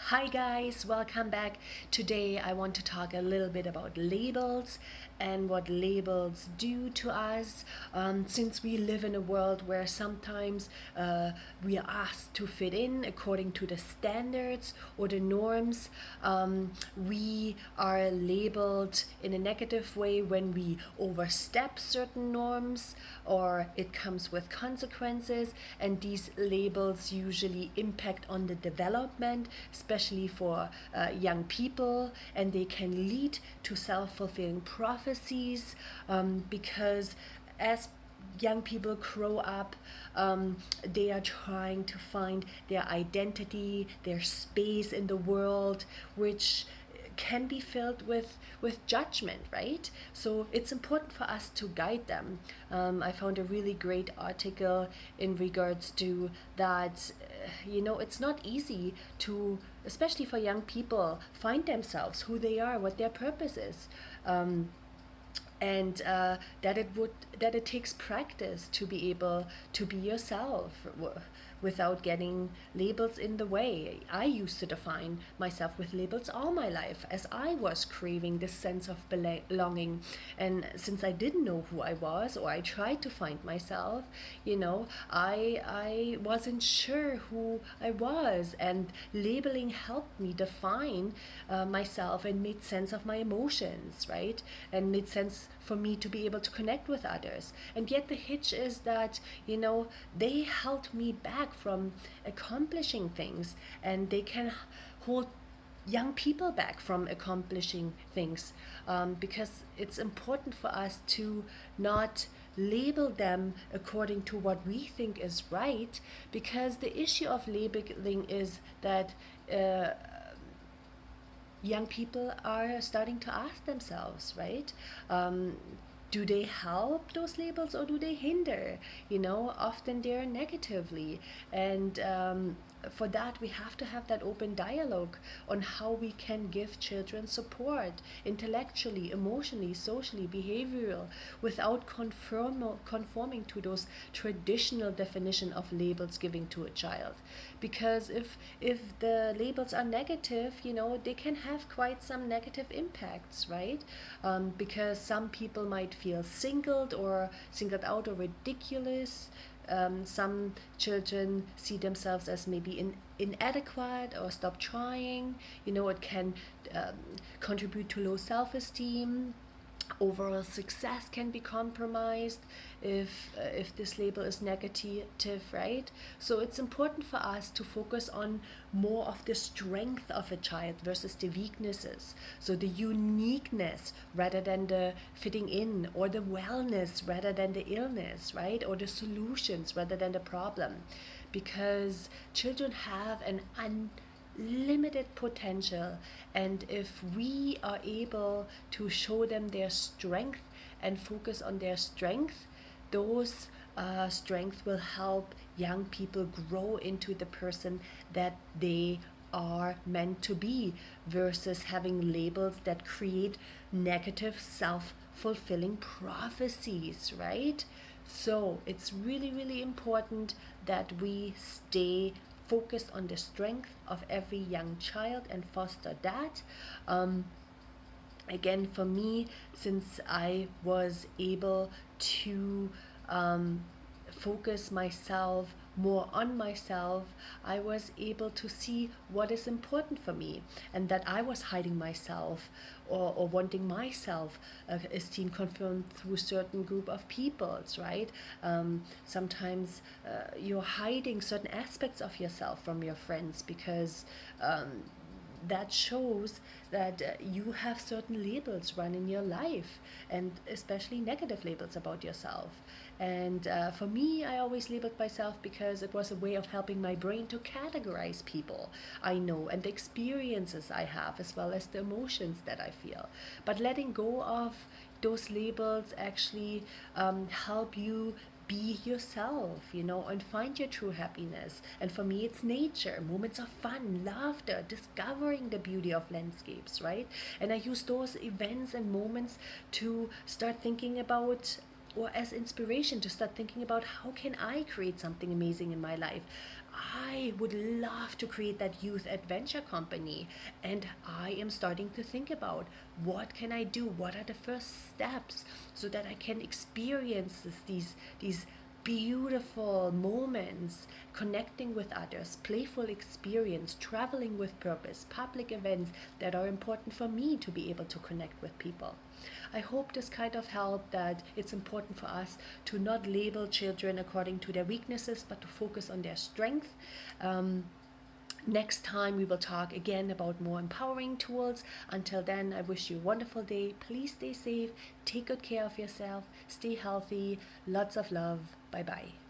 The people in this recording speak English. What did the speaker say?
Hi guys, welcome back. Today I want to talk a little bit about labels and what labels do to us. Since we live in a world where sometimes we are asked to fit in according to the standards or the norms, we are labeled in a negative way when we overstep certain norms or it comes with consequences, and these labels usually impact on the development, especially for young people, and they can lead to self-fulfilling prophecies, because as young people grow up, they are trying to find their identity, their space in the world, which can be filled with judgment, right? So it's important for us to guide them. I found a really great article in regards to that. It's not easy to, especially for young people, find themselves, who they are, what their purpose is. And that it takes practice to be able to be yourself without getting labels in the way. I used to define myself with labels all my life as I was craving this sense of belonging, and since I didn't know who I was, or I tried to find myself, I wasn't sure who I was, and labeling helped me define myself and made sense of my emotions, right? And made sense for me to be able to connect with others. And yet the hitch is that, they held me back from accomplishing things, and they can hold young people back from accomplishing things, because it's important for us to not label them according to what we think is right, because the issue of labeling is that young people are starting to ask themselves, right? Do they help, those labels, or do they hinder? Often they're negatively. And for that, we have to have that open dialogue on how we can give children support intellectually, emotionally, socially, behavioral, without conforming to those traditional definition of labels giving to a child. Because if the labels are negative, they can have quite some negative impacts, right? Because some people might feel singled out or ridiculous. Some children see themselves as maybe inadequate or stop trying. It can um, contribute to low self-esteem. Overall success can be compromised if this label is negative, right? So it's important for us to focus on more of the strength of a child versus the weaknesses, so the uniqueness rather than the fitting in, or the wellness rather than the illness, right? Or the solutions rather than the problem, because children have an limited potential, and if we are able to show them their strength and focus on their strength, those strength will help young people grow into the person that they are meant to be, versus having labels that create negative self-fulfilling prophecies, right? So it's really, really important that we stay focused on the strength of every young child and foster that. Again, for me, since I was able to focus myself more on myself, I was able to see what is important for me, and that I was hiding myself, or wanting myself esteem confirmed through certain group of peoples, right? Sometimes you're hiding certain aspects of yourself from your friends because that shows that you have certain labels run in your life, and especially negative labels about yourself. And for me, I always labeled myself because it was a way of helping my brain to categorize people I know and the experiences I have, as well as the emotions that I feel. But letting go of those labels actually help you be yourself, and find your true happiness. And for me, it's nature, moments of fun, laughter, discovering the beauty of landscapes, right? And I use those events and moments to start thinking about, or as inspiration to start thinking about, how can I create something amazing in my life? I would love to create that youth adventure company, and I am starting to think about what can I do, what are the first steps so that I can experience these beautiful moments, connecting with others, playful experience, traveling with purpose, public events that are important for me to be able to connect with people. I hope this kind of helped, that it's important for us to not label children according to their weaknesses, but to focus on their strength. Um, Next time, we will talk again about more empowering tools. Until then, I wish you a wonderful day. Please stay safe, take good care of yourself, stay healthy, lots of love. Bye bye.